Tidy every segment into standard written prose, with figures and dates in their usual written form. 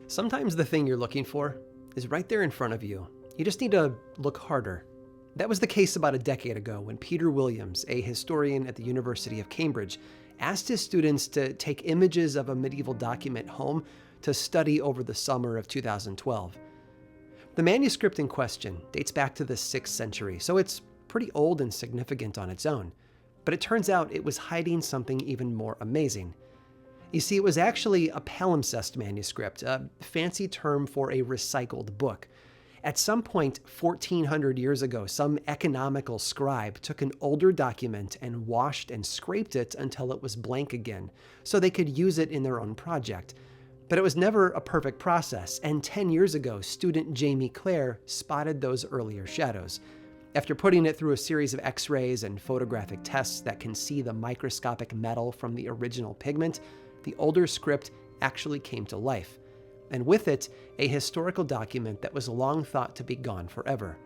Sometimes the thing you're looking for is right there in front of you. You just need to look harder. That was the case about a decade ago when Peter Williams, a historian at the University of Cambridge, asked his students to take images of a medieval document home to study over the summer of 2012. The manuscript in question dates back to the 6th century, so it's pretty old and significant on its own. But it turns out it was hiding something even more amazing. You see, it was actually a palimpsest manuscript, a fancy term for a recycled book. At some point 1,400 years ago, some economical scribe took an older document and washed and scraped it until it was blank again, so they could use it in their own project. But it was never a perfect process, and 10 years ago, student Jamie Clare spotted those earlier shadows. After putting it through a series of X-rays and photographic tests that can see the microscopic metal from the original pigment, the older script actually came to life. And with it, a historical document that was long thought to be gone forever.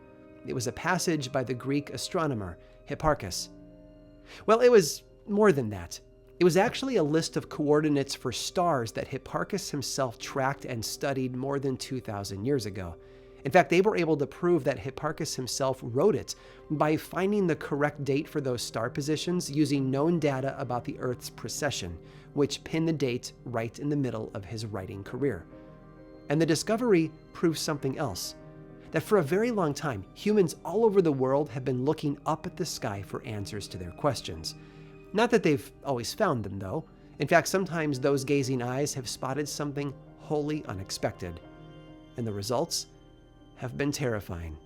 It was a passage by the Greek astronomer Hipparchus. Well, it was more than that. It was actually a list of coordinates for stars that Hipparchus himself tracked and studied more than 2,000 years ago. In fact, they were able to prove that Hipparchus himself wrote it by finding the correct date for those star positions using known data about the Earth's precession, which pinned the date right in the middle of his writing career. And the discovery proves something else, that for a very long time, humans all over the world have been looking up at the sky for answers to their questions. Not that they've always found them, though. In fact, sometimes those gazing eyes have spotted something wholly unexpected. And the results have been terrifying.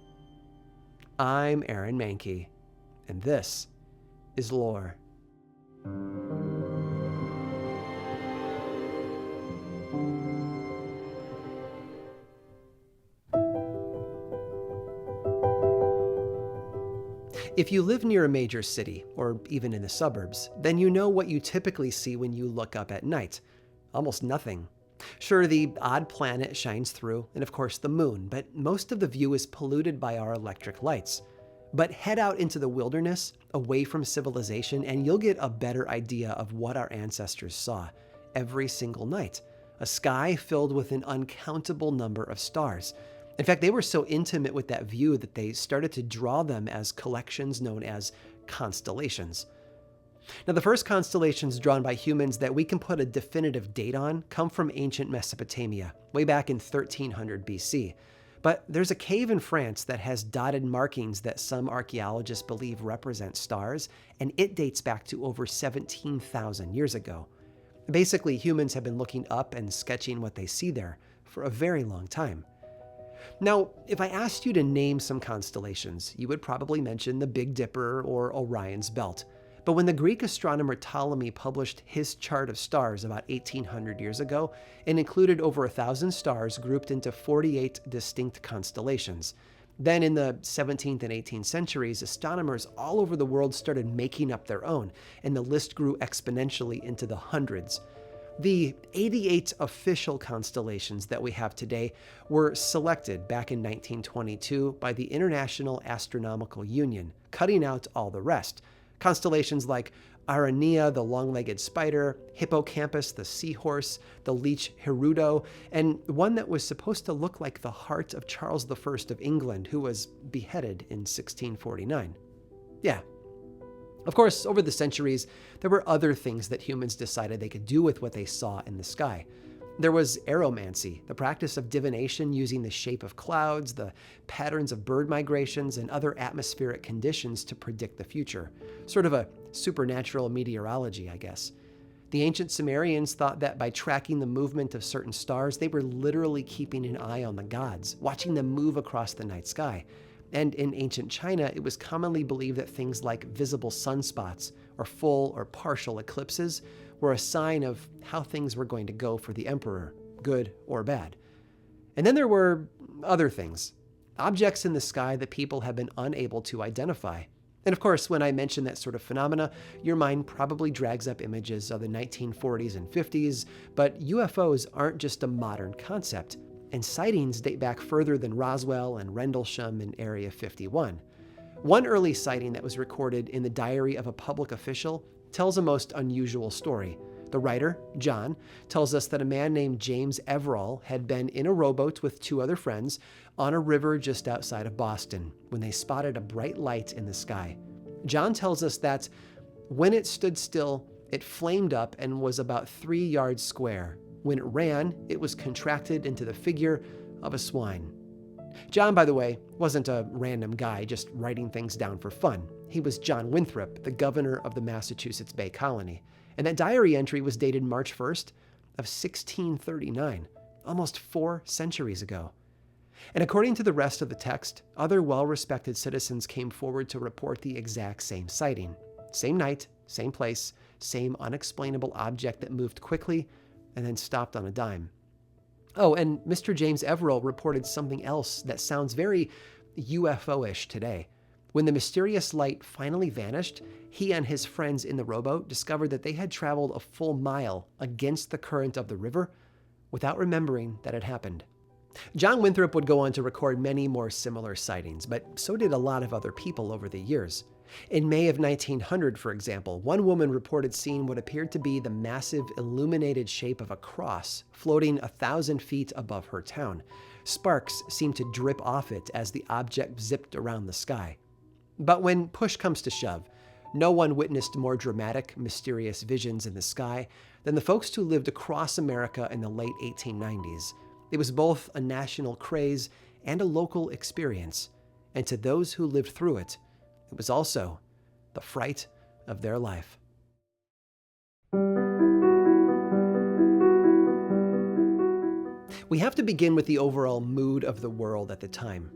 I'm Aaron Mankey, and this is Lore. If you live near a major city, or even in the suburbs, then you know what you typically see when you look up at night. Almost nothing. Sure, the odd planet shines through, and of course the moon, but most of the view is polluted by our electric lights. But head out into the wilderness, away from civilization, and you'll get a better idea of what our ancestors saw every single night. A sky filled with an uncountable number of stars. In fact, they were so intimate with that view that they started to draw them as collections known as constellations. Now, the first constellations drawn by humans that we can put a definitive date on come from ancient Mesopotamia, way back in 1300 BC. But there's a cave in France that has dotted markings that some archaeologists believe represent stars, and it dates back to over 17,000 years ago. Basically, humans have been looking up and sketching what they see there for a very long time. Now, if I asked you to name some constellations, you would probably mention the Big Dipper or Orion's Belt. But when the Greek astronomer Ptolemy published his chart of stars about 1,800 years ago, it included over 1,000 stars grouped into 48 distinct constellations. Then in the 17th and 18th centuries, astronomers all over the world started making up their own, and the list grew exponentially into the hundreds. The 88 official constellations that we have today were selected back in 1922 by the International Astronomical Union, cutting out all the rest. Constellations like Aranea, the long-legged spider, Hippocampus, the seahorse, the leech Hirudo, and one that was supposed to look like the heart of Charles I of England, who was beheaded in 1649. Yeah. Of course, over the centuries, there were other things that humans decided they could do with what they saw in the sky. There was aeromancy, the practice of divination using the shape of clouds, the patterns of bird migrations, and other atmospheric conditions to predict the future. Sort of a supernatural meteorology, I guess. The ancient Sumerians thought that by tracking the movement of certain stars, they were literally keeping an eye on the gods, watching them move across the night sky. And in ancient China, it was commonly believed that things like visible sunspots or full or partial eclipses were a sign of how things were going to go for the emperor, good or bad. And then there were other things, objects in the sky that people have been unable to identify. And of course, when I mention that sort of phenomena, your mind probably drags up images of the 1940s and 50s, but UFOs aren't just a modern concept, and sightings date back further than Roswell and Rendlesham in Area 51. One early sighting that was recorded in the diary of a public official tells a most unusual story. The writer, John, tells us that a man named James Everall had been in a rowboat with two other friends on a river just outside of Boston when they spotted a bright light in the sky. John tells us that when it stood still, it flamed up and was about 3 yards square. When it ran, it was contracted into the figure of a swine. John, by the way, wasn't a random guy just writing things down for fun. He was John Winthrop, the governor of the Massachusetts Bay Colony. And that diary entry was dated March 1st of 1639, almost 4 centuries ago. And according to the rest of the text, other well-respected citizens came forward to report the exact same sighting. Same night, same place, same unexplainable object that moved quickly and then stopped on a dime. Oh, and Mr. James Everall reported something else that sounds very UFO-ish today. When the mysterious light finally vanished, he and his friends in the rowboat discovered that they had traveled a full mile against the current of the river without remembering that it happened. John Winthrop would go on to record many more similar sightings, but so did a lot of other people over the years. In May of 1900, for example, one woman reported seeing what appeared to be the massive illuminated shape of a cross floating 1,000 feet above her town. Sparks seemed to drip off it as the object zipped around the sky. But when push comes to shove, no one witnessed more dramatic, mysterious visions in the sky than the folks who lived across America in the late 1890s. It was both a national craze and a local experience, and to those who lived through it, it was also the fright of their life. We have to begin with the overall mood of the world at the time.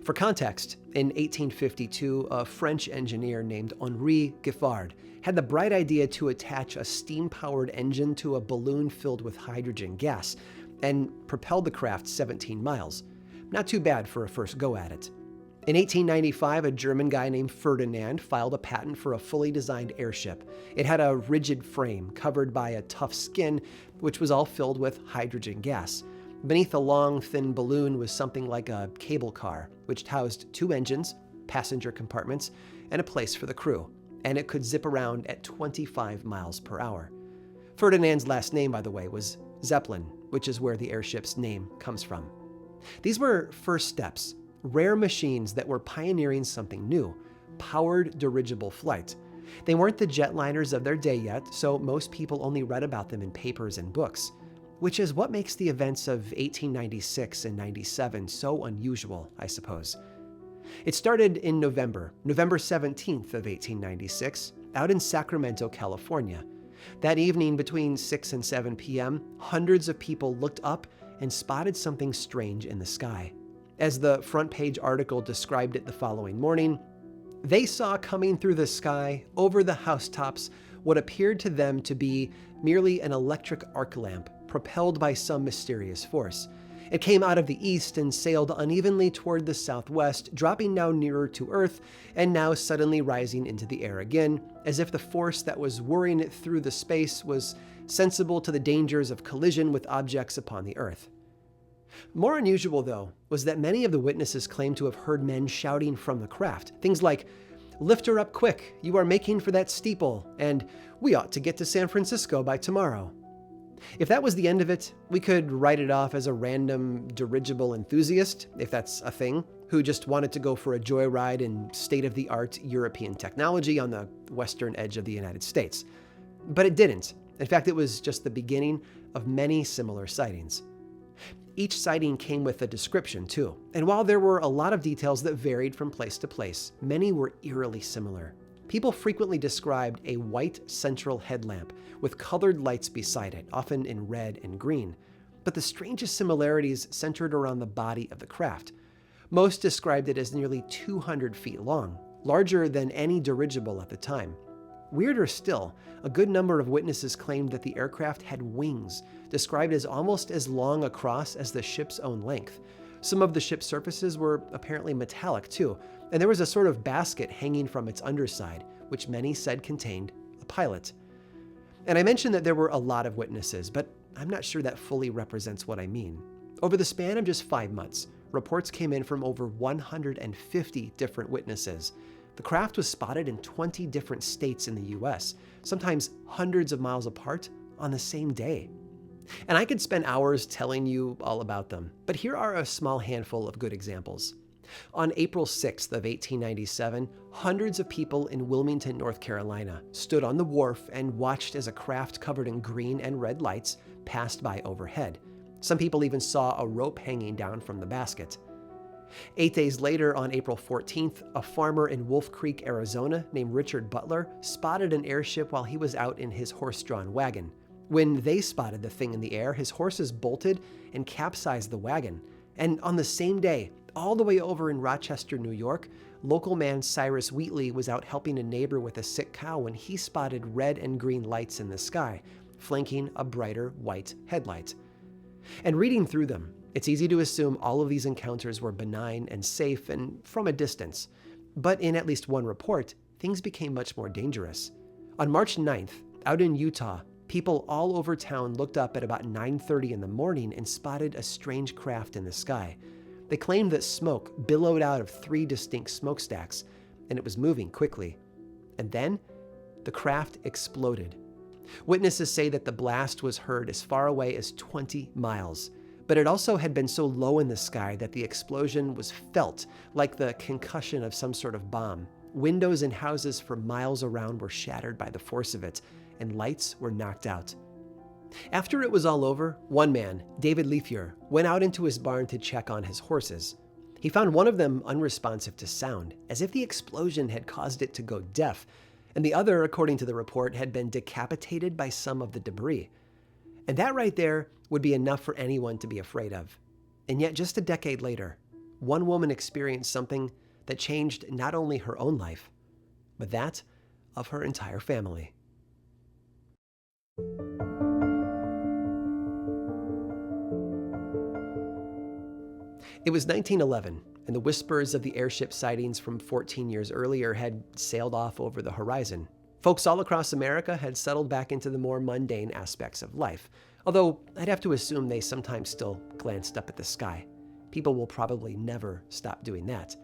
For context, in 1852, a French engineer named Henri Giffard had the bright idea to attach a steam-powered engine to a balloon filled with hydrogen gas and propelled the craft 17 miles. Not too bad for a first go at it. In 1895, a German guy named Ferdinand filed a patent for a fully designed airship. It had a rigid frame covered by a tough skin, which was all filled with hydrogen gas. Beneath the long, thin balloon was something like a cable car, which housed 2 engines, passenger compartments, and a place for the crew, and it could zip around at 25 miles per hour. Ferdinand's last name, by the way, was Zeppelin, which is where the airship's name comes from. These were first steps, rare machines that were pioneering something new, powered dirigible flight. They weren't the jetliners of their day yet, so most people only read about them in papers and books, which is what makes the events of 1896 and 97 so unusual, I suppose. It started in November 17th of 1896, out in Sacramento, California. That evening between 6 and 7 p.m., hundreds of people looked up and spotted something strange in the sky. As the front page article described it the following morning, they saw coming through the sky over the housetops what appeared to them to be merely an electric arc lamp propelled by some mysterious force. It came out of the east and sailed unevenly toward the southwest, dropping now nearer to Earth and now suddenly rising into the air again, as if the force that was whirring it through the space was sensible to the dangers of collision with objects upon the Earth. More unusual, though, was that many of the witnesses claimed to have heard men shouting from the craft, things like, "Lift her up quick, you are making for that steeple," and "We ought to get to San Francisco by tomorrow." If that was the end of it, we could write it off as a random dirigible enthusiast, if that's a thing, who just wanted to go for a joyride in state-of-the-art European technology on the western edge of the United States. But it didn't. In fact, it was just the beginning of many similar sightings. Each sighting came with a description, too, and while there were a lot of details that varied from place to place, many were eerily similar. People frequently described a white central headlamp with colored lights beside it, often in red and green. But the strangest similarities centered around the body of the craft. Most described it as nearly 200 feet long, larger than any dirigible at the time. Weirder still, a good number of witnesses claimed that the aircraft had wings, described as almost as long across as the ship's own length. Some of the ship's surfaces were apparently metallic too, and there was a sort of basket hanging from its underside, which many said contained a pilot. And I mentioned that there were a lot of witnesses, but I'm not sure that fully represents what I mean. Over the span of just 5 months, reports came in from over 150 different witnesses. The craft was spotted in 20 different states in the US, sometimes hundreds of miles apart on the same day. And I could spend hours telling you all about them, but here are a small handful of good examples. On April 6th of 1897, hundreds of people in Wilmington, North Carolina, stood on the wharf and watched as a craft covered in green and red lights passed by overhead. Some people even saw a rope hanging down from the basket. 8 days later, on April 14th, a farmer in Wolf Creek, Arizona, named Richard Butler, spotted an airship while he was out in his horse-drawn wagon. When they spotted the thing in the air, his horses bolted and capsized the wagon. And on the same day, all the way over in Rochester, New York, local man Cyrus Wheatley was out helping a neighbor with a sick cow when he spotted red and green lights in the sky, flanking a brighter white headlight. And reading through them, it's easy to assume all of these encounters were benign and safe and from a distance. But in at least one report, things became much more dangerous. On March 9th, out in Utah, people all over town looked up at about 9:30 in the morning and spotted a strange craft in the sky. They claimed that smoke billowed out of 3 distinct smokestacks, and it was moving quickly. And then, the craft exploded. Witnesses say that the blast was heard as far away as 20 miles. But it also had been so low in the sky that the explosion was felt like the concussion of some sort of bomb. Windows in houses for miles around were shattered by the force of it, and lights were knocked out. After it was all over, one man, David Leafier, went out into his barn to check on his horses. He found one of them unresponsive to sound, as if the explosion had caused it to go deaf, and the other, according to the report, had been decapitated by some of the debris. And that right there would be enough for anyone to be afraid of. And yet, just a decade later, one woman experienced something that changed not only her own life, but that of her entire family. It was 1911, and the whispers of the airship sightings from 14 years earlier had sailed off over the horizon. Folks all across America had settled back into the more mundane aspects of life, although I'd have to assume they sometimes still glanced up at the sky. People will probably never stop doing that.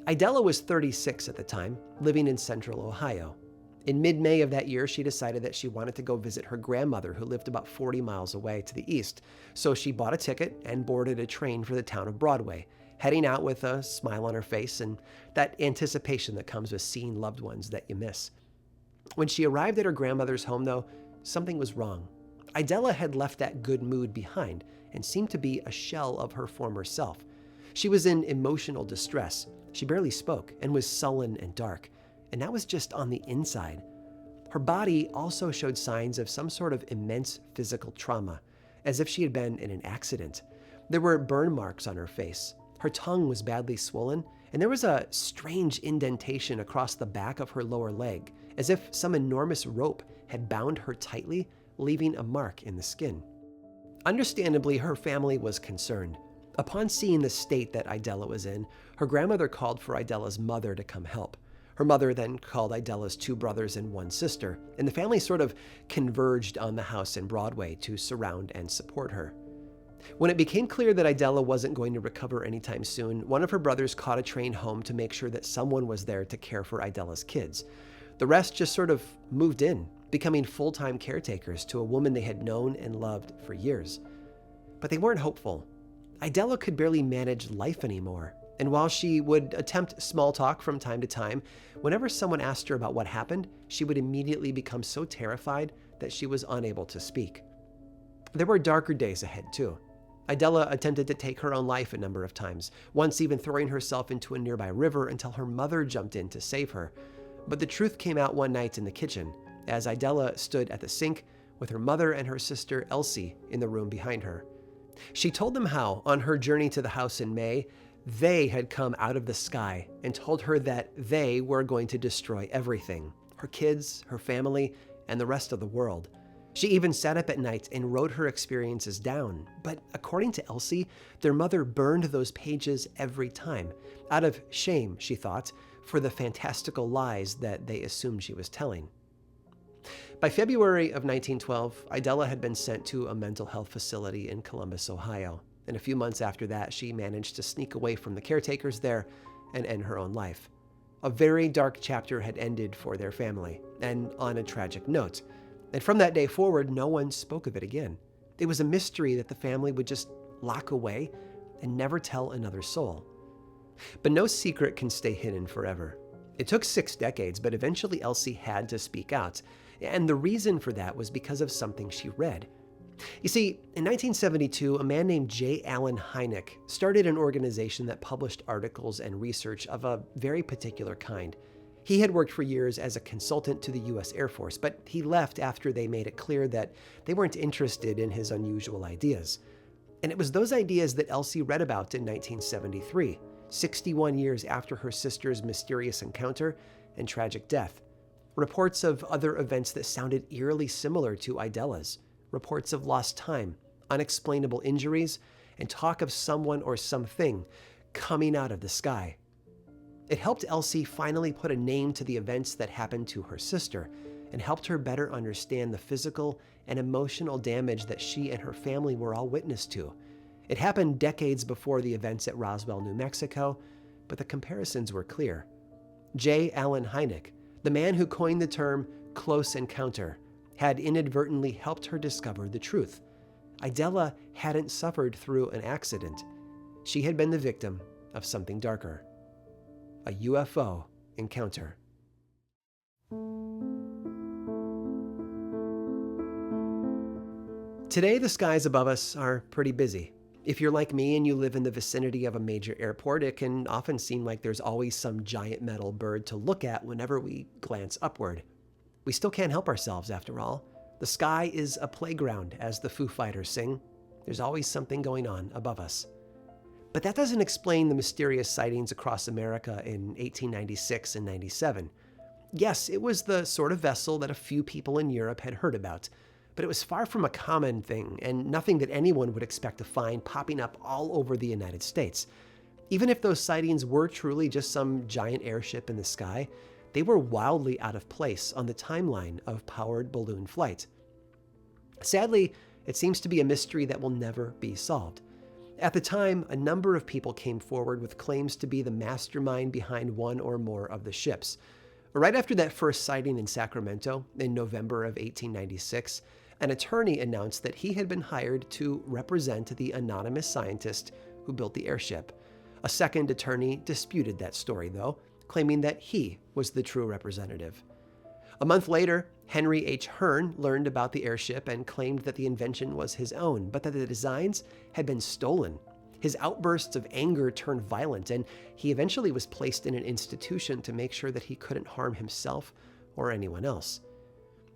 Idella was 36 at the time, living in central Ohio. In mid-May of that year, she decided that she wanted to go visit her grandmother, who lived about 40 miles away to the east. So she bought a ticket and boarded a train for the town of Broadway, heading out with a smile on her face and that anticipation that comes with seeing loved ones that you miss. When she arrived at her grandmother's home, though, something was wrong. Idella had left that good mood behind and seemed to be a shell of her former self. She was in emotional distress. She barely spoke and was sullen and dark. And that was just on the inside. Her body also showed signs of some sort of immense physical trauma, as if she had been in an accident. There were burn marks on her face. Her tongue was badly swollen, and there was a strange indentation across the back of her lower leg, as if some enormous rope had bound her tightly, leaving a mark in the skin. Understandably, her family was concerned. Upon seeing the state that Idella was in, her grandmother called for Idella's mother to come help. Her mother then called Idella's 2 brothers and 1 sister, and the family sort of converged on the house in Broadway to surround and support her. When it became clear that Idella wasn't going to recover anytime soon, one of her brothers caught a train home to make sure that someone was there to care for Idella's kids. The rest just sort of moved in, becoming full-time caretakers to a woman they had known and loved for years. But they weren't hopeful. Idella could barely manage life anymore. And while she would attempt small talk from time to time, whenever someone asked her about what happened, she would immediately become so terrified that she was unable to speak. There were darker days ahead, too. Idella attempted to take her own life a number of times, once even throwing herself into a nearby river until her mother jumped in to save her. But the truth came out one night in the kitchen, as Idella stood at the sink with her mother and her sister Elsie in the room behind her. She told them how, on her journey to the house in May, they had come out of the sky and told her that they were going to destroy everything, her kids, her family, and the rest of the world. She even sat up at night and wrote her experiences down. But according to Elsie, their mother burned those pages every time, out of shame, she thought, for the fantastical lies that they assumed she was telling. By February of 1912, Idella had been sent to a mental health facility in Columbus, Ohio. And a few months after that, she managed to sneak away from the caretakers there and end her own life. A very dark chapter had ended for their family, and on a tragic note. And from that day forward, no one spoke of it again. It was a mystery that the family would just lock away and never tell another soul. But no secret can stay hidden forever. It took 6 decades, but eventually Elsie had to speak out. And the reason for that was because of something she read. You see, in 1972, a man named J. Allen Hynek started an organization that published articles and research of a very particular kind. He had worked for years as a consultant to the U.S. Air Force, but he left after they made it clear that they weren't interested in his unusual ideas. And it was those ideas that Elsie read about in 1973, 61 years after her sister's mysterious encounter and tragic death. Reports of other events that sounded eerily similar to Idela's. Reports of lost time, unexplainable injuries, and talk of someone or something coming out of the sky. It helped Elsie finally put a name to the events that happened to her sister and helped her better understand the physical and emotional damage that she and her family were all witness to. It happened decades before the events at Roswell, New Mexico, but the comparisons were clear. J. Allen Hynek, the man who coined the term close encounter, had inadvertently helped her discover the truth. Idela hadn't suffered through an accident. She had been the victim of something darker. A UFO encounter. Today, the skies above us are pretty busy. If you're like me and you live in the vicinity of a major airport, it can often seem like there's always some giant metal bird to look at whenever we glance upward. We still can't help ourselves, after all. The sky is a playground, as the Foo Fighters sing. There's always something going on above us. But that doesn't explain the mysterious sightings across America in 1896 and 97. Yes, it was the sort of vessel that a few people in Europe had heard about, but it was far from a common thing and nothing that anyone would expect to find popping up all over the United States. Even if those sightings were truly just some giant airship in the sky, they were wildly out of place on the timeline of powered balloon flight. Sadly, it seems to be a mystery that will never be solved. At the time, a number of people came forward with claims to be the mastermind behind one or more of the ships. Right after that first sighting in Sacramento in November of 1896, an attorney announced that he had been hired to represent the anonymous scientist who built the airship. A second attorney disputed that story, though, claiming that he was the true representative. A month later, Henry H. Hearn learned about the airship and claimed that the invention was his own, but that the designs had been stolen. His outbursts of anger turned violent, and he eventually was placed in an institution to make sure that he couldn't harm himself or anyone else.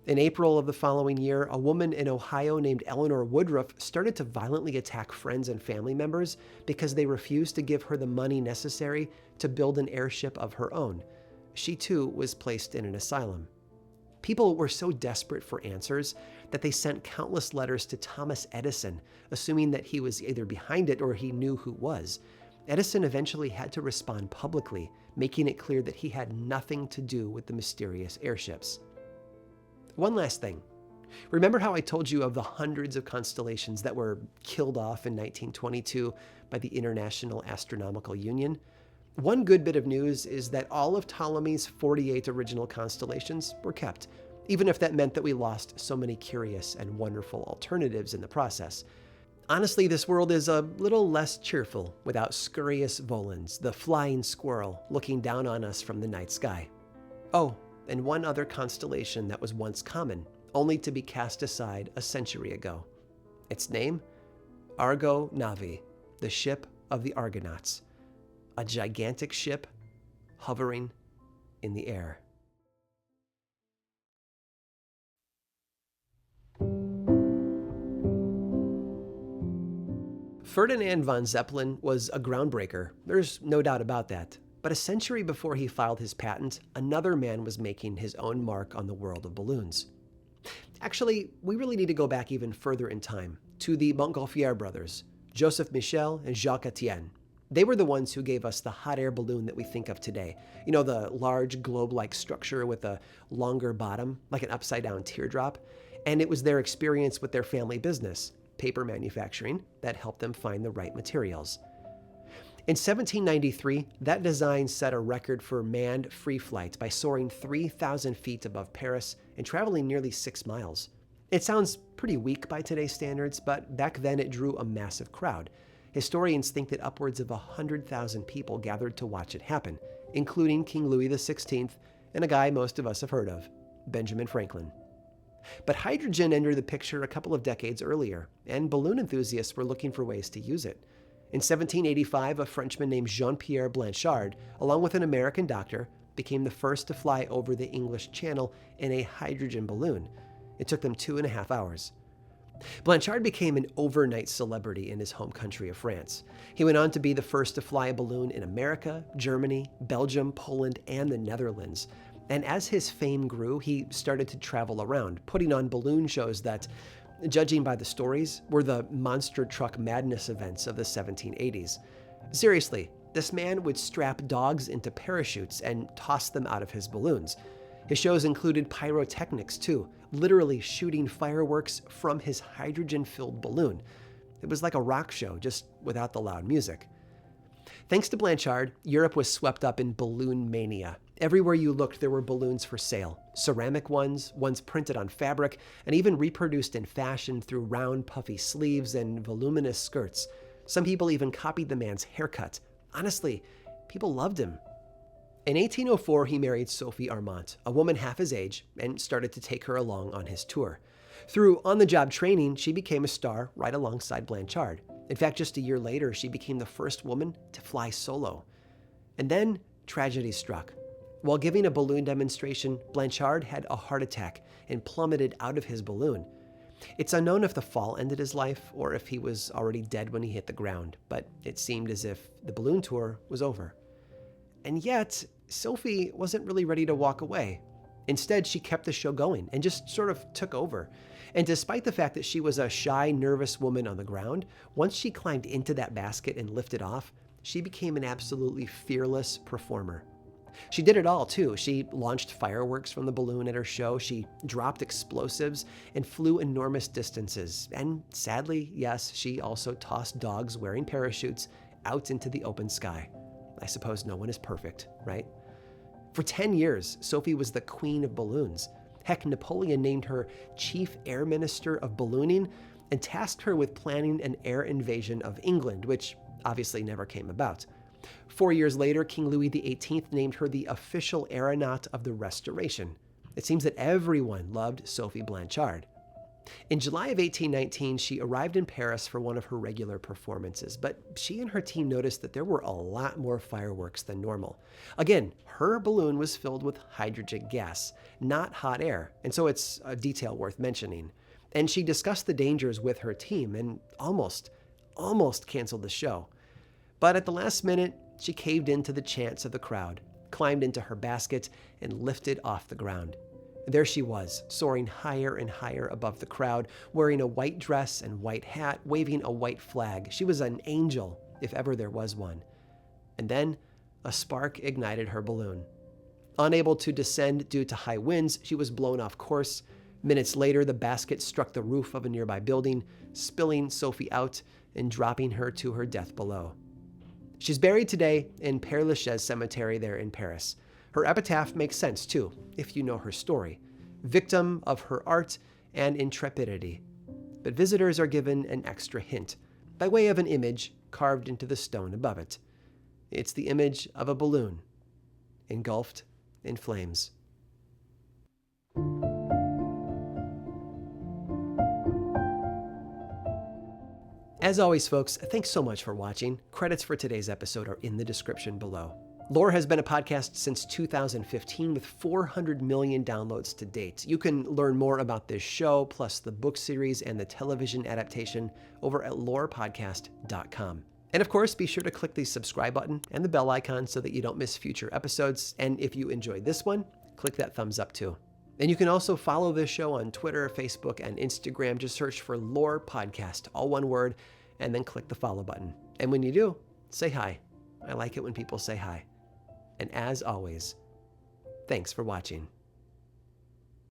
In April of the following year, a woman in Ohio named Eleanor Woodruff started to violently attack friends and family members because they refused to give her the money necessary to build an airship of her own. She too was placed in an asylum. People were so desperate for answers that they sent countless letters to Thomas Edison, assuming that he was either behind it or he knew who was. Edison eventually had to respond publicly, making it clear that he had nothing to do with the mysterious airships. One last thing. Remember how I told you of the hundreds of constellations that were killed off in 1922 by the International Astronomical Union? One good bit of news is that all of Ptolemy's 48 original constellations were kept, even if that meant that we lost so many curious and wonderful alternatives in the process. Honestly, this world is a little less cheerful without Scurius Volans, the flying squirrel, looking down on us from the night sky. Oh, and one other constellation that was once common, only to be cast aside a century ago. Its name? Argo Navi, the ship of the Argonauts. A gigantic ship hovering in the air. Ferdinand von Zeppelin was a groundbreaker, there's no doubt about that. But a century before he filed his patent, another man was making his own mark on the world of balloons. Actually, we really need to go back even further in time, to the Montgolfier brothers, Joseph Michel and Jacques Etienne. They were the ones who gave us the hot air balloon that we think of today. You know, the large globe-like structure with a longer bottom, like an upside-down teardrop. And it was their experience with their family business, paper manufacturing, that helped them find the right materials. In 1793, that design set a record for manned free flight by soaring 3,000 feet above Paris and traveling nearly 6 miles. It sounds pretty weak by today's standards, but back then it drew a massive crowd. Historians think that upwards of 100,000 people gathered to watch it happen, including King Louis XVI and a guy most of us have heard of, Benjamin Franklin. But hydrogen entered the picture a couple of decades earlier, and balloon enthusiasts were looking for ways to use it. In 1785, a Frenchman named Jean-Pierre Blanchard, along with an American doctor, became the first to fly over the English Channel in a hydrogen balloon. It took them 2.5 hours. Blanchard became an overnight celebrity in his home country of France. He went on to be the first to fly a balloon in America, Germany, Belgium, Poland, and the Netherlands. And as his fame grew, he started to travel around, putting on balloon shows that, judging by the stories, were the monster truck madness events of the 1780s. Seriously, this man would strap dogs into parachutes and toss them out of his balloons. His shows included pyrotechnics too, literally shooting fireworks from his hydrogen-filled balloon. It was like a rock show, just without the loud music. Thanks to Blanchard, Europe was swept up in balloon mania. Everywhere you looked, there were balloons for sale. Ceramic ones printed on fabric, and even reproduced in fashion through round, puffy sleeves and voluminous skirts. Some people even copied the man's haircut. Honestly, people loved him. In 1804, he married Sophie Armand, a woman half his age, and started to take her along on his tour. Through on-the-job training, she became a star right alongside Blanchard. In fact, just a year later, she became the first woman to fly solo. And then tragedy struck. While giving a balloon demonstration, Blanchard had a heart attack and plummeted out of his balloon. It's unknown if the fall ended his life or if he was already dead when he hit the ground, but it seemed as if the balloon tour was over. And yet, Sophie wasn't really ready to walk away. Instead, she kept the show going and just sort of took over. And despite the fact that she was a shy, nervous woman on the ground, once she climbed into that basket and lifted off, she became an absolutely fearless performer. She did it all, too. She launched fireworks from the balloon at her show. She dropped explosives and flew enormous distances. And sadly, yes, she also tossed dogs wearing parachutes out into the open sky. I suppose no one is perfect, right? For 10 years, Sophie was the queen of balloons. Heck, Napoleon named her chief air minister of ballooning and tasked her with planning an air invasion of England, which obviously never came about. 4 years later, King Louis XVIII named her the official aeronaut of the Restoration. It seems that everyone loved Sophie Blanchard. In July of 1819, she arrived in Paris for one of her regular performances, but she and her team noticed that there were a lot more fireworks than normal. Again, her balloon was filled with hydrogen gas, not hot air, and so it's a detail worth mentioning. And she discussed the dangers with her team and almost canceled the show. But at the last minute, she caved into the chants of the crowd, climbed into her basket, and lifted off the ground. There she was, soaring higher and higher above the crowd, wearing a white dress and white hat, waving a white flag. She was an angel, if ever there was one. And then a spark ignited her balloon. Unable to descend due to high winds, she was blown off course. Minutes later, the basket struck the roof of a nearby building, spilling Sophie out and dropping her to her death below. She's buried today in Père Lachaise Cemetery there in Paris. Her epitaph makes sense, too, if you know her story. Victim of her art and intrepidity. But visitors are given an extra hint, by way of an image carved into the stone above it. It's the image of a balloon, engulfed in flames. As always, folks, thanks so much for watching. Credits for today's episode are in the description below. Lore has been a podcast since 2015 with 400 million downloads to date. You can learn more about this show, plus the book series and the television adaptation over at lorepodcast.com. And of course, be sure to click the subscribe button and the bell icon so that you don't miss future episodes. And if you enjoyed this one, click that thumbs up too. And you can also follow this show on Twitter, Facebook, and Instagram. Just search for Lore Podcast, all one word, and then click the follow button. And when you do, say hi. I like it when people say hi. And as always, thanks for watching.